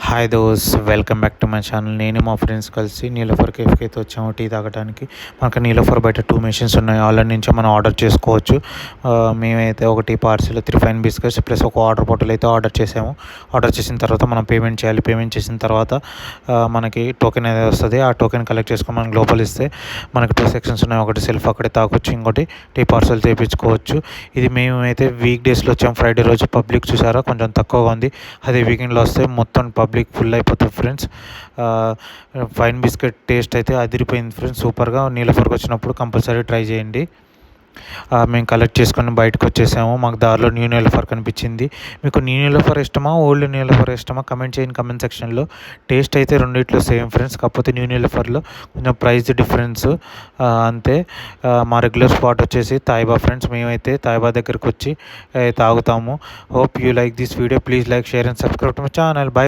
Hi those welcome back to my channel. నేను మా friends కలిసి నీలోఫర్ కేఫ్కి అయితే వచ్చాము టీ తాగడానికి. మనకు నీలోఫర్ బయట 2 మెషిన్స్ ఉన్నాయి. ఆన్లైన్ నుంచి మనం ఆర్డర్ చేసుకోవచ్చు. మేమైతే ఒకటి పార్సిల్ 3 ఫైన్ బిస్కెట్స్ ప్లస్ ఒక వాటర్ బాటిల్ అయితే ఆర్డర్ చేసాము. ఆర్డర్ చేసిన తర్వాత మనం పేమెంట్ చేయాలి. పేమెంట్ చేసిన తర్వాత మనకి టోకెన్ అనేది వస్తుంది. ఆ టోకెన్ కలెక్ట్ చేసుకొని మనకి లోపల ఇస్తే మనకి 2 సెక్షన్స్ ఉన్నాయి. ఒకటి సెల్ఫ్ అక్కడే తాగొచ్చు, ఇంకోటి టీ పార్సల్ చేయించుకోవచ్చు. ఇది మేమైతే వీక్ డేస్లో వచ్చాము. ఫ్రైడే రోజు పబ్లిక్ చూసారా కొంచెం తక్కువగా ఉంది. అదే వీకెండ్లో వస్తే మొత్తం పబ్లిక్ ఫుల్ అయిపోతుంది ఫ్రెండ్స్. ఫైన్ బిస్కెట్ టేస్ట్ అయితే అదిరిపోయింది ఫ్రెండ్స్, సూపర్గా. నీలోఫర్కి వచ్చినప్పుడు కంపల్సరీ ట్రై చేయండి. మేము కలెక్ట్ చేసుకొని బయటకు వచ్చేసాము. మాకు దారిలో న్యూ నీలోఫర్ కనిపించింది. మీకు న్యూ నీలోఫర్ ఇష్టమా, ఓల్డ్ నీలోఫర్ ఇష్టమా? కమెంట్ చేయండి కమెంట్ సెక్షన్లో. టేస్ట్ అయితే రెండిట్లో సేమ్ ఫ్రెండ్స్, కాకపోతే న్యూ నీలోఫర్లో కొంచెం ప్రైస్ డిఫరెన్స్ అంతే. మా రెగ్యులర్ స్పాట్ వచ్చేసి తాయిబా ఫ్రెండ్స్. మేమైతే తాయిబా దగ్గరికి వచ్చి తాగుతాము. Hope you like this video. Please like, share and subscribe to my channel. By.